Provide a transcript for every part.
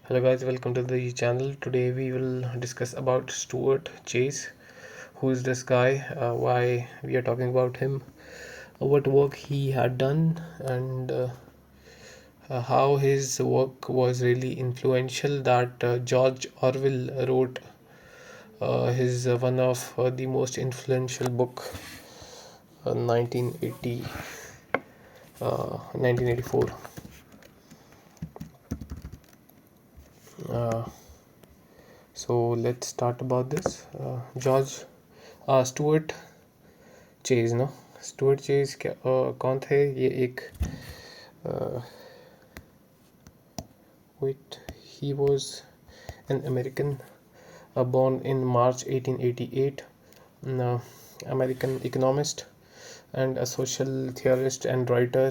Hello guys, welcome to the channel. Today we will discuss about Stuart Chase. Who is this guy? Why we are talking about him? What work he had done, and how his work was really influential. That George Orwell wrote his one of the most influential book, 1980, 1984. Uh, so let's start about this. Stuart chase ना Stuart chase क्या कौन थे ये एक wait he was an American born in March 1888, American economist and a social theorist and writer,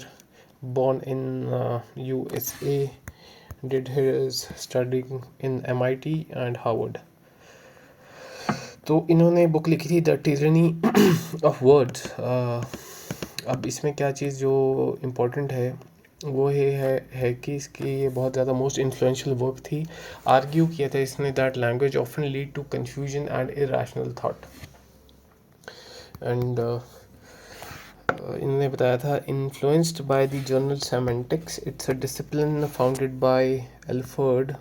born in USA, did his studying in MIT and Harvard. तो इन्होंने book लिखी थी द टिरनी ऑफ वर्ड्स. अब इसमें क्या चीज़ जो important है वो ये है कि इसकी ये बहुत ज़्यादा मोस्ट इन्फ्लुएंशियल वर्क थी. आर्ग्यू किया था इसने that language often lead to confusion and irrational thought. And इन्होंने बताया था influenced by the general semantics. It's a discipline founded by Alfred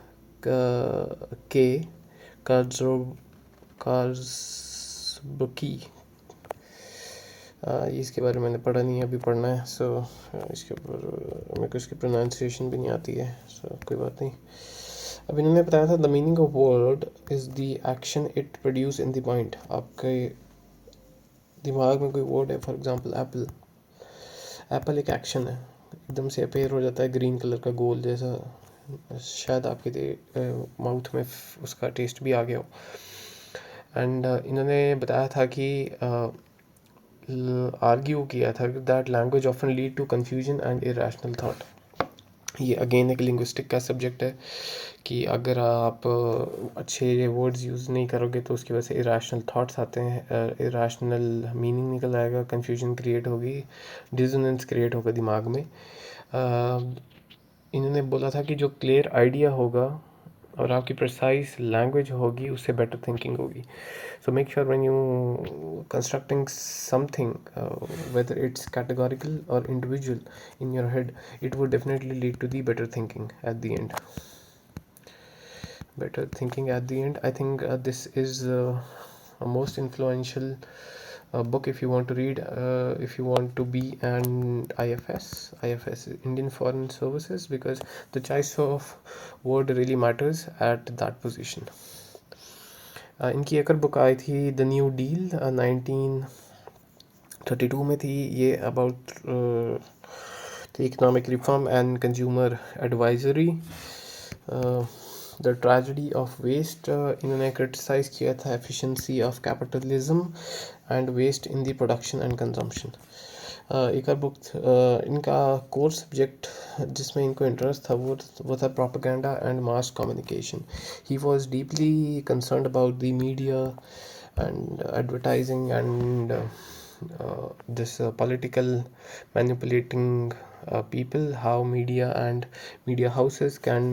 के कार्ज़बकी. इसके बारे में मैंने पढ़ा नहीं है, अभी पढ़ना है. इसके ऊपर मेरे को इसकी प्रोनाउंसिएशन भी नहीं आती है, कोई बात नहीं. अब इन्होंने बताया था the meaning of word is the action it produce in the mind. आपके दिमाग में कोई वर्ड है, फॉर एग्जांपल एप्पल. एप्पल एक एक्शन है, एकदम से अपेयर हो जाता है ग्रीन कलर का गोल जैसा. शायद आपके माउथ में उसका टेस्ट भी आ गया हो. एंड इन्होंने बताया था कि आर्ग्यू किया था that language often lead to confusion and irrational thought. ये अगेन एक लिंग्विस्टिक का सब्जेक्ट है कि अगर आप अच्छे वर्ड्स यूज़ नहीं करोगे तो उसकी वजह से इरेशनल थाट्स आते हैं, इरेशनल मीनिंग निकल आएगा, कन्फ्यूजन क्रिएट होगी, डिसोनेंस क्रिएट होगा दिमाग में. इन्होंने बोला था कि जो क्लियर आइडिया होगा और आपकी प्रिसाइज लैंग्वेज होगी उससे बेटर थिंकिंग होगी. So make sure when you constructing something, whether it's categorical or individual in your head, it would definitely lead to the better thinking at the end. Better thinking at the end. I think this is a most influential book if you want to read, if you want to be an IFS, Indian Foreign Services, because the choice of word really matters at that position. इनकी एक और book आई थी the new deal, 1932 में थी. ये about the economic reform and consumer advisory. The tragedy of waste. इन्होंने criticise किया था efficiency of capitalism and waste in the production and consumption. एक और बुक इनका कोर सब्जेक्ट जिसमें इनको इंटरेस्ट था वो था propaganda and mass communication. He was deeply concerned about the media and advertising and this political manipulating people, how media and media houses can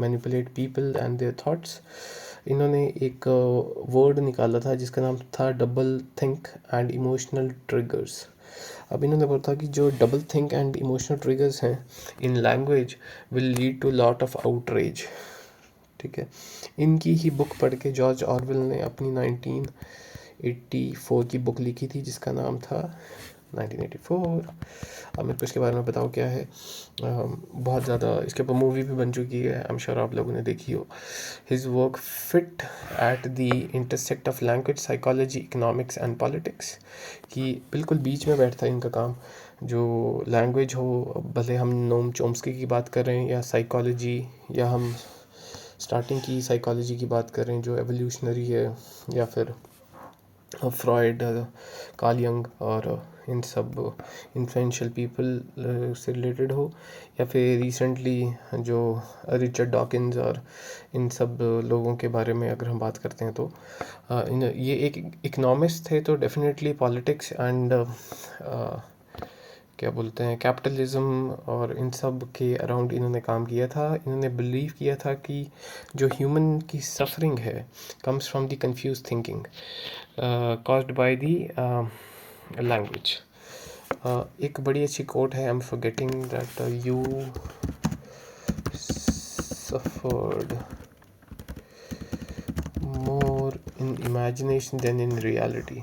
manipulate people and their thoughts. इन्होंने एक word निकाला था जिसका नाम था doublethink and emotional triggers. अब इन्होंने बोला था कि जो doublethink and emotional triggers हैं इन language will lead to lot of outrage. ठीक है, इनकी ही बुक पढ़ के जॉर्ज ऑरवेल ने अपनी 1984 की बुक लिखी थी जिसका नाम था 1984. अब मेरे को इसके बारे में बताओ क्या है. बहुत ज़्यादा इसके ऊपर मूवी भी बन चुकी है, आई एम श्योर आप लोगों ने देखी हो. His work fit at the intersect of language, psychology, economics and politics. कि बिल्कुल बीच में बैठता है इनका काम. जो लैंग्वेज हो, भले हम नोम चोम्स्की की बात कर रहे हैं या साइकोलॉजी, या हम स्टार्टिंग की साइकोलॉजी की बात कर रहे हैं जो एवोल्यूशनरी है, या फिर फ्रॉइड, कार्ल यंग और इन सब इन्फ्लुएंशियल पीपल से रिलेटेड हो, या फिर रिसेंटली जो रिचर्ड डॉकिंस और इन सब लोगों के बारे में अगर हम बात करते हैं तो ये एक इकोनॉमिस्ट थे. तो डेफिनेटली पॉलिटिक्स एंड क्या बोलते हैं, कैपिटलिज्म और इन सब के अराउंड इन्होंने काम किया था। इन्होंने बिलीव किया था कि जो ह्यूमन की सफरिंग है comes from the confuse thinking caused by the language. एक बड़ी अच्छी कोट है, I am forgetting that you suffered more in imagination than in reality.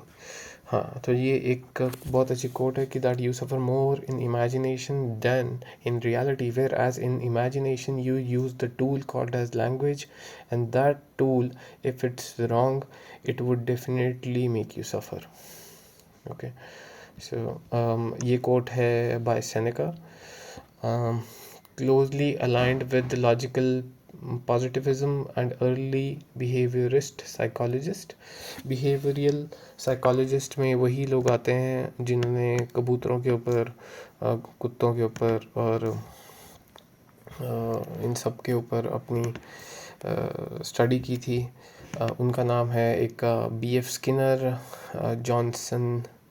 हाँ, तो ये एक बहुत अच्छी कोट है कि that you suffer more in imagination than in reality, whereas in imagination you use the tool called as language, and that tool if it's wrong it would definitely make you suffer. Okay, so ये quote है by Seneca, closely aligned with logical positivism and early behaviorist psychologist। behavioral psychologist में वही लोग आते हैं जिन्होंने कबूतरों के ऊपर, कुत्तों के ऊपर और इन सब के ऊपर अपनी स्टडी की थी। उनका नाम है एक B.F. Skinner,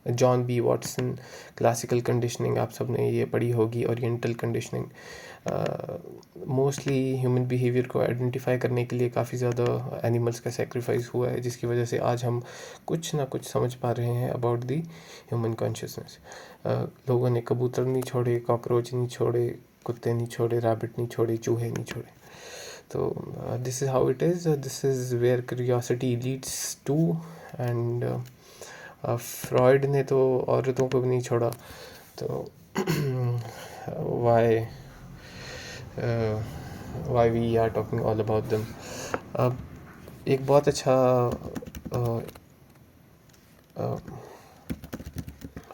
John B Watson. Classical conditioning आप सब ने ये पढ़ी होगी, oriental conditioning. Mostly human behaviour को आइडेंटिफाई करने के लिए काफ़ी ज़्यादा एनिमल्स का सेक्रीफाइस हुआ है, जिसकी वजह से आज हम कुछ ना कुछ समझ पा रहे हैं अबाउट दी ह्यूमन कॉन्शियसनेस। लोगों ने कबूतर नहीं छोड़े, कॉकरोच नहीं छोड़े, कुत्ते नहीं छोड़े, रैबिट नहीं छोड़े, चूहे नहीं छोड़े। तो this is how it is, this is where curiosity leads to. And Freud ने तो औरतों को भी नहीं छोड़ा, तो why we are talking all about them. अब एक बहुत अच्छा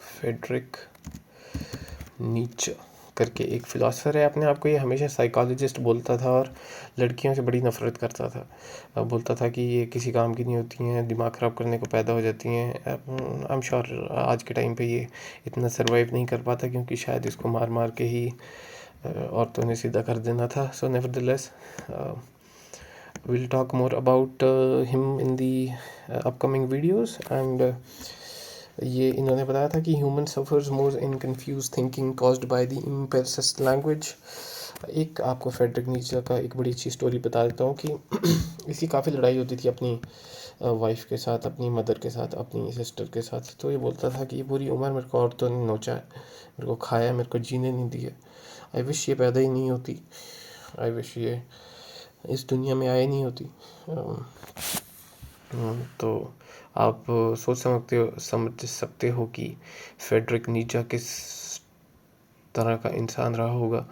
फ्रेडरिक नीचे करके एक फ़िलासफ़र है, अपने आप को ये हमेशा साइकोलॉजिस्ट बोलता था और लड़कियों से बड़ी नफ़रत करता था। बोलता था कि ये किसी काम की नहीं होती हैं, दिमाग ख़राब करने को पैदा हो जाती हैं। आई एम श्योर आज के टाइम पे ये इतना सर्वाइव नहीं कर पाता, क्योंकि शायद इसको मार मार के ही औरतों ने सीधा कर देना था। सो nevertheless we'll talk more about him in the upcoming videos। and ये इन्होंने बताया था कि human suffers more in confuse thinking caused by the imperialist language. एक आपको फ्रेडरिक नीचे का एक बड़ी अच्छी स्टोरी बता देता हूँ कि इसकी काफ़ी लड़ाई होती थी अपनी वाइफ के साथ, अपनी मदर के साथ, अपनी सिस्टर के साथ। तो ये बोलता था कि पूरी उम्र मेरे को औरतों ने नोचा है, मेरे को खाया, मेरे को जीने नहीं दिया। आई विश ये पैदा ही नहीं होती, आई विश ये इस दुनिया में आए नहीं होती। तो आप समझ सकते हो कि फ्रेडरिक नीचा किस तरह का इंसान रहा होगा।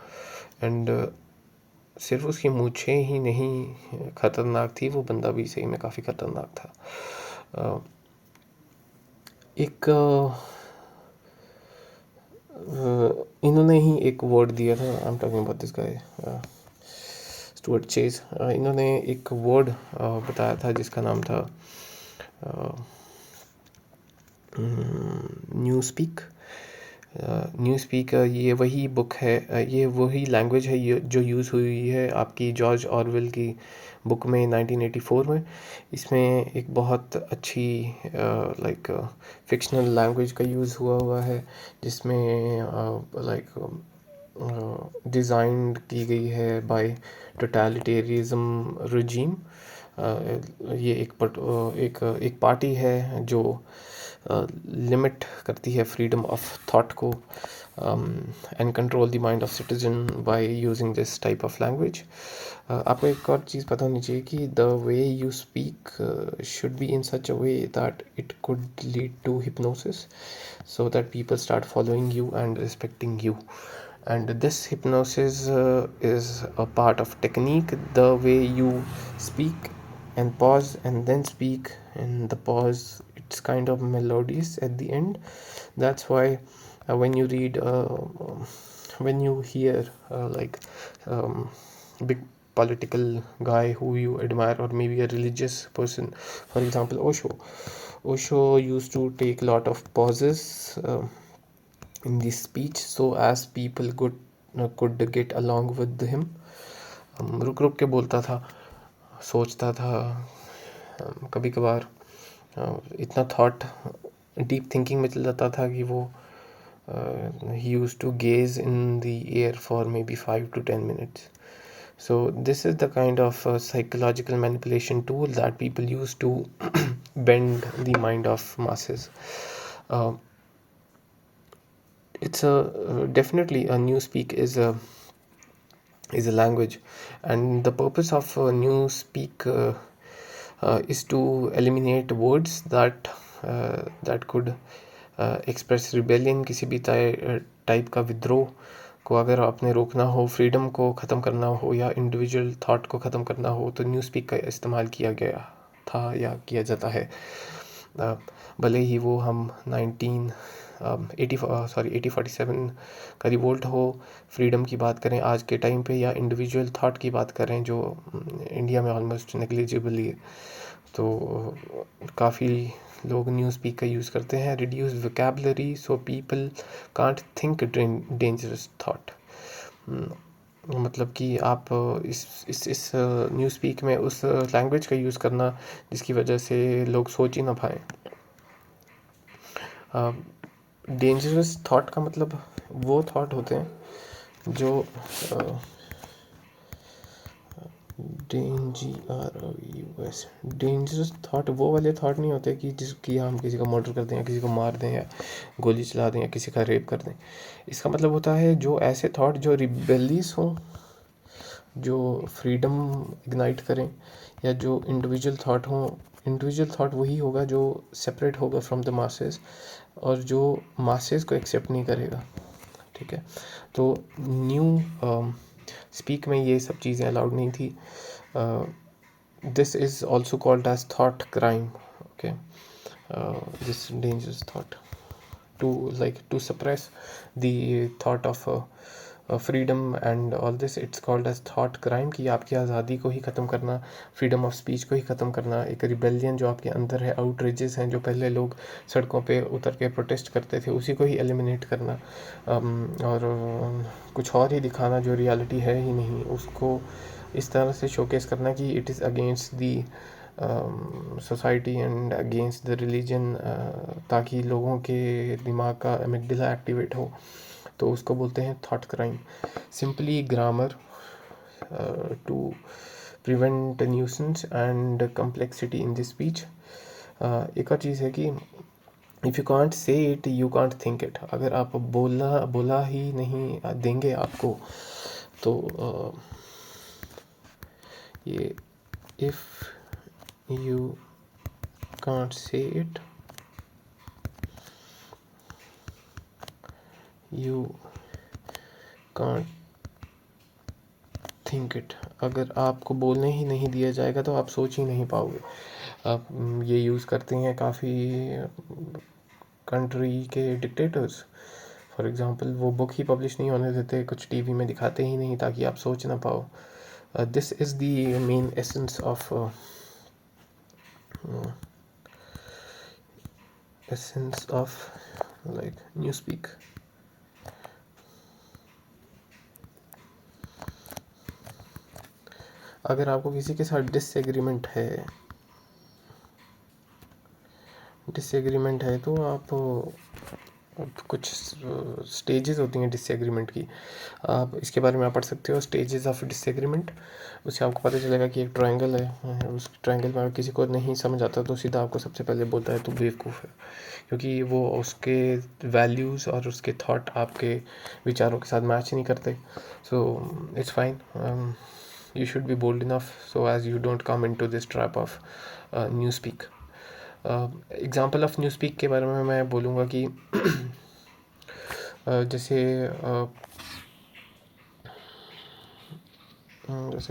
एंड सिर्फ उसकी मूछें ही नहीं ख़तरनाक थी, वो बंदा भी सही में काफ़ी ख़तरनाक था। एक इन्होंने ही एक वर्ड दिया था, I am talking about this guy Stuart chase. इन्होंने एक वर्ड बताया था जिसका नाम था न्यू स्पीक। न्यू स्पीक ये वही बुक है, ये वही लैंग्वेज है ये जो यूज़ हुई है आपकी जॉर्ज ऑरवेल की बुक में 1984 में। इसमें एक बहुत अच्छी लाइक फिक्शनल लैंग्वेज का यूज़ हुआ है, जिसमें लाइक डिज़ाइंड की गई है बाय टोटलिटेरिज्म रिजीम। ये एक पार्टी है जो लिमिट करती है फ्रीडम ऑफ थॉट को and control the mind of citizen by using this type of language. आपको एक और चीज़ पता होनी चाहिए कि the way you speak should be in such a way that it could lead to hypnosis, so that people start following you and respecting you. And this hypnosis is a part of technique, the way you speak and pause and then speak, and the pause it's kind of melodious at the end. That's why when you read when you hear like big political guy who you admire, or maybe a religious person, for example Osho used to take a lot of pauses in the speech so as people could get along with him। रुक रुक के बोलता था, सोचता था, कभी कभार इतना थॉट डीप थिंकिंग में चल जाता था कि वो he used to gaze in the air for maybe 5 to 10 minutes. So this is the kind of psychological manipulation tool that people use to bend the mind of masses. uh, it's a definitely a newspeak is a language, and the purpose of newspeak is to eliminate words that could express rebellion, किसी भी type का विद्रोह को अगर आपने रोकना हो, freedom को ख़त्म करना हो या इंडिविजुअल थॉट को ख़त्म करना हो, तो न्यूज़ स्पीक का इस्तेमाल किया गया था या किया जाता है. भले ही वो हम 1847 का रिवोल्ट हो, फ्रीडम की बात करें आज के टाइम पे, या इंडिविजुअल थॉट की बात करें जो इंडिया में ऑलमोस्ट नेग्लिजिबल है. तो काफ़ी लोग न्यूज़ स्पीक का यूज़ करते हैं. Reduce vocabulary so people can't think dangerous thought. मतलब कि आप इस न्यूज़ स्पीक में उस लैंग्वेज का यूज़ करना जिसकी वजह से लोग सोच ही ना पाएँ. डेंजरस थॉट का मतलब वो थॉट होते हैं जो डेंजरस थॉट वो वाले थॉट नहीं होते कि जिसकी हम किसी का मर्डर कर दें या किसी को मार दें या गोली चला दें या किसी का रेप कर दें. इसका मतलब होता है जो ऐसे थॉट जो रिबेलियस हों, जो फ्रीडम इग्नाइट करें, या जो इंडिविजुअल थॉट हों. इंडिविजुअल थॉट वही होगा जो सेपरेट होगा फ्रॉम द मासेस और जो मासेस को एक्सेप्ट नहीं करेगा. ठीक है, तो न्यू स्पीक में ये सब चीज़ें अलाउड नहीं थी. This is also called as thought crime. Okay, this dangerous thought to suppress the thought of freedom and all this, it's called as thought crime. कि आपकी आज़ादी को ही ख़त्म करना, फ्रीडम ऑफ स्पीच को ही ख़त्म करना, एक रिबेलियन जो आपके अंदर है, आउटरेजेस हैं जो पहले लोग सड़कों पे उतर के प्रोटेस्ट करते थे, उसी को ही एलिमिनेट करना. और कुछ और ही दिखाना जो रियलिटी है ही नहीं, उसको इस तरह से शोकेस करना कि it is against the society and against the religion, ताकि लोगों के दिमाग का एमिगडाला एक्टिवेट हो. तो उसको बोलते हैं thought crime. Simply grammar to prevent nuisance and complexity in the speech. एक और चीज़ है कि if you can't say it you can't think it. अगर आप बोला ही नहीं देंगे आपको, तो ये if you can't say it you can't think it. अगर आपको बोलने ही नहीं दिया जाएगा तो आप सोच ही नहीं पाओगे. आप ये यूज़ करते हैं काफ़ी कंट्री के डिक्टेटर्स. फॉर एग्ज़ाम्पल वो बुक ही पब्लिश नहीं होने देते, कुछ टीवी में दिखाते ही नहीं ताकि आप सोच ना पाओ. This is the main essence of like news speak. अगर आपको किसी के साथ डिसएग्रीमेंट है तो आप कुछ स्टेजेस होती हैं डिसएग्रीमेंट की. आप इसके बारे में आप पढ़ सकते हो, स्टेजेस ऑफ डिसएग्रीमेंट. उससे आपको पता चलेगा कि एक ट्रायंगल है, उस ट्रायंगल में अगर किसी को नहीं समझ आता तो सीधा आपको सबसे पहले बोलता है तो बेवकूफ़ है, क्योंकि वो उसके वैल्यूज़ और उसके थॉट आपके विचारों के साथ मैच नहीं करते. So it's fine. You should be bold enough so as you don't come into this trap of newspeak. Example of newspeak के बारे में मैं बोलूँगा कि जैसे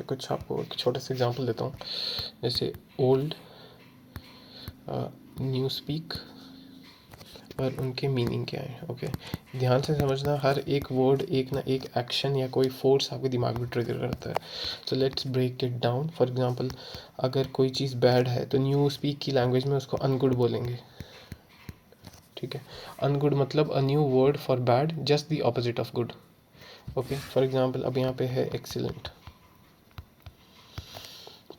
कुछ आपको एक छोटा सा एग्ज़ाम्पल देता हूँ. जैसे ओल्ड न्यूज़स्पीक और उनके मीनिंग क्या है. ओके, ध्यान से समझना, हर एक वर्ड एक ना एक एक्शन या कोई फोर्स आपके दिमाग में ट्रिगर करता है. तो let's break it down. For example, अगर कोई चीज़ बैड है तो न्यू स्पीक की लैंग्वेज में उसको अनगुड बोलेंगे. ठीक है, अनगुड मतलब a new word for bad, just the opposite of good. Okay, for example अब यहाँ पे है एक्सीलेंट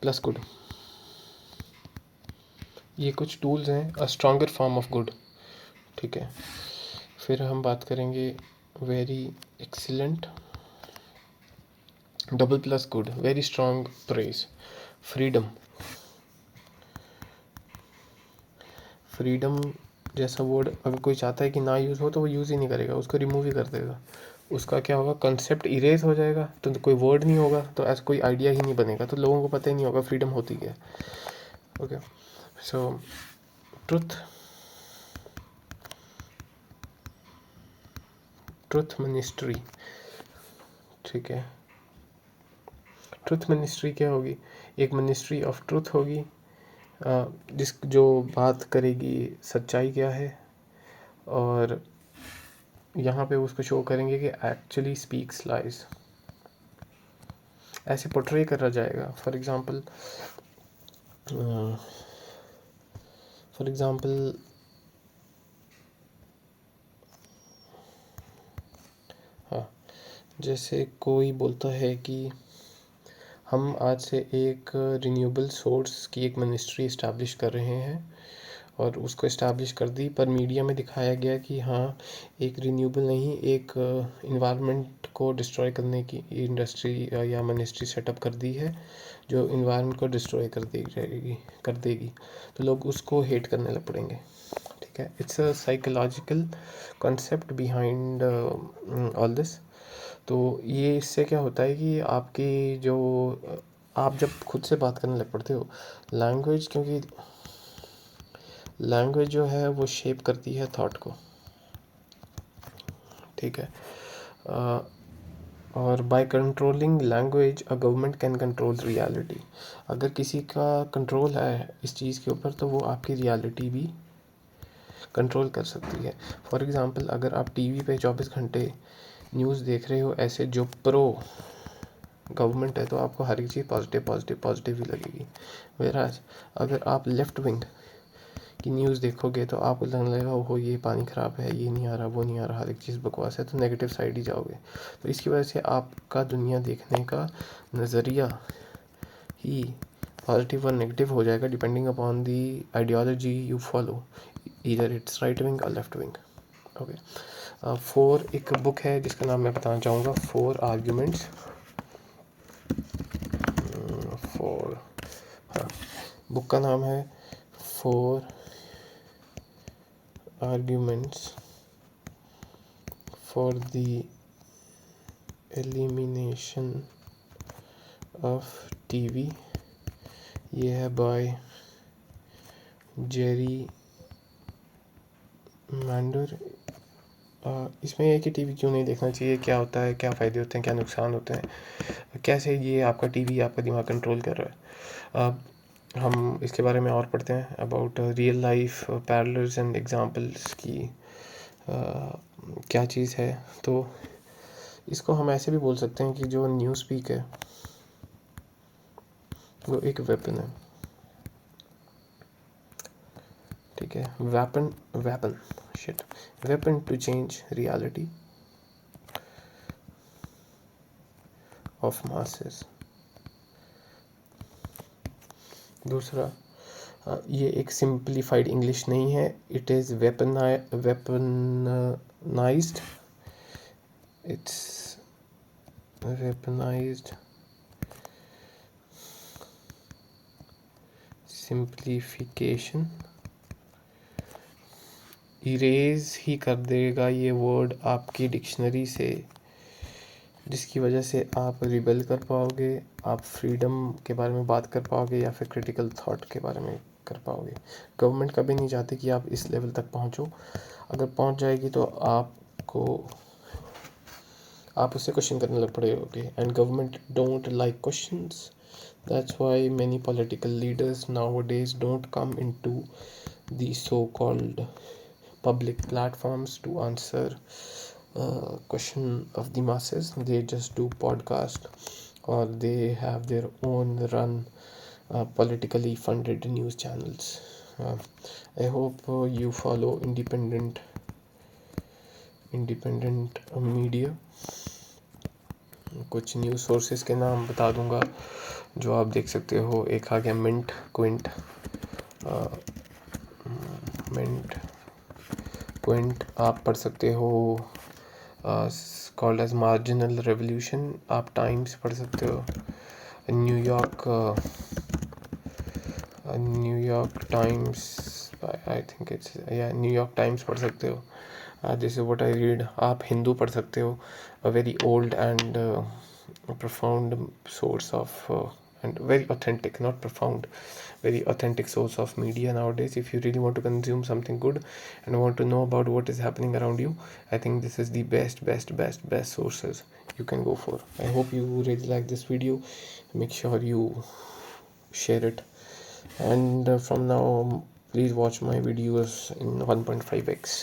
प्लस गुड. ये कुछ टूल्स हैं, a stronger form of good. ठीक है, फिर हम बात करेंगे very excellent, double plus good, very strong praise, freedom. Freedom जैसा वर्ड अगर कोई चाहता है कि ना यूज़ हो तो वो यूज़ ही नहीं करेगा, उसको रिमूव ही कर देगा। उसका क्या होगा, कंसेप्ट इरेज हो जाएगा, तो कोई वर्ड नहीं होगा, तो ऐसा कोई आइडिया ही नहीं बनेगा, तो लोगों को पता ही नहीं होगा फ्रीडम होती क्या है। ओके, सो ट्रुथ, ट्रुथ मिनिस्ट्री, ठीक है। ट्रुथ मिनिस्ट्री क्या होगी, एक मिनिस्ट्री ऑफ ट्रुथ होगी, जिस जो बात करेगी सच्चाई क्या है, और यहाँ पे उसको शो करेंगे कि एक्चुअली स्पीक्स लाइज, ऐसे पोर्ट्रे करा जाएगा। फॉर एग्ज़ाम्पल हाँ, जैसे कोई बोलता है कि हम आज से एक रिन्यूएबल सोर्स की एक मिनिस्ट्री इस्टेब्लिश कर रहे हैं, और उसको इस्टेब्लिश कर दी, पर मीडिया में दिखाया गया कि हाँ, एक रिन्यूएबल नहीं, एक इन्वायरमेंट को डिस्ट्रॉय करने की इंडस्ट्री या मिनिस्ट्री सेटअप कर दी है, जो इन्वायरमेंट को डिस्ट्रॉय कर देगी, तो लोग उसको हेट करने लग पड़ेंगे, ठीक है। It's a psychological concept behind all this. तो ये इससे क्या होता है कि आपकी जो आप जब खुद से बात करने लग पड़ते हो, लैंग्वेज, क्योंकि लैंग्वेज जो है वो शेप करती है थॉट को, ठीक है। और by controlling language a government can control reality. अगर किसी का कंट्रोल है इस चीज़ के ऊपर, तो वो आपकी रियलिटी भी कंट्रोल कर सकती है। फॉर एग्ज़ाम्पल, अगर आप टीवी पे 24 घंटे न्यूज़ देख रहे हो ऐसे जो प्रो गवर्नमेंट है, तो आपको हर एक चीज़ पॉजिटिव पॉजिटिव पॉजिटिव ही लगेगी। वेराज अगर आप लेफ़्ट विंग की न्यूज़ देखोगे तो आपको लगने लगेगा ओहो ये पानी ख़राब है, ये नहीं आ रहा, वो नहीं आ रहा, हर एक चीज़ बकवास है, तो नेगेटिव साइड ही जाओगे। तो इसकी वजह से आपका दुनिया देखने का नज़रिया ही पॉजिटिव और नेगेटिव हो जाएगा, depending upon the ideology you follow, either it's right wing और लेफ्ट विंग। ओके, फोर एक बुक है जिसका नाम मैं बताना चाहूँगा, फोर आर्ग्यूमेंट्स, फोर, हाँ, बुक का नाम है four arguments for the elimination of TV. ये है बाय जेरी मैंडर। इसमें यह है कि टीवी क्यों नहीं देखना चाहिए, क्या होता है, क्या फ़ायदे होते हैं, क्या नुकसान होते हैं, कैसे ये आपका टीवी आपका दिमाग कंट्रोल कर रहा है। हम इसके बारे में और पढ़ते हैं about real life parallels and examples की क्या चीज़ है। तो इसको हम ऐसे भी बोल सकते हैं कि जो न्यूज़ स्पीक है वो एक वेपन है, ठीक है। Weapon to change reality of masses. दूसरा, ये एक सिंप्लीफाइड इंग्लिश नहीं है, it is weaponised, it's weaponised simplification. Erase ही कर देगा ये वर्ड आपकी डिक्शनरी से, जिसकी वजह से आप रिबेल कर पाओगे, आप फ्रीडम के बारे में बात कर पाओगे, या फिर क्रिटिकल थॉट के बारे में कर पाओगे। गवर्नमेंट कभी नहीं चाहती कि आप इस लेवल तक पहुंचो, अगर पहुंच जाएगी तो आप उससे क्वेश्चन करने लग पड़ोगे, and government don't like questions. That's why many political leaders nowadays don't come into the so called public platforms to answer question of the masses. They just do podcast, or they have their own run politically funded news channels. I hope you follow independent media. कुछ news sources के नाम बता दूंगा जो आप देख सकते हो। एक आ गया मिंट क्विंट आप पढ़ सकते हो, कॉल्ड एज मार्जिनल रेवोल्यूशन। आप टाइम्स पढ़ सकते हो, New York times, I think it's या न्यूयॉर्क टाइम्स पढ़ सकते हो। This is what I read. आप हिंदू पढ़ सकते हो, a very old and profound source of and very authentic, not profound, very authentic source of media nowadays. If you really want to consume something good and want to know about what is happening around you, I think this is the best sources you can go for. I hope you really like this video. Make sure you share it, and from now please watch my videos in 1.5x.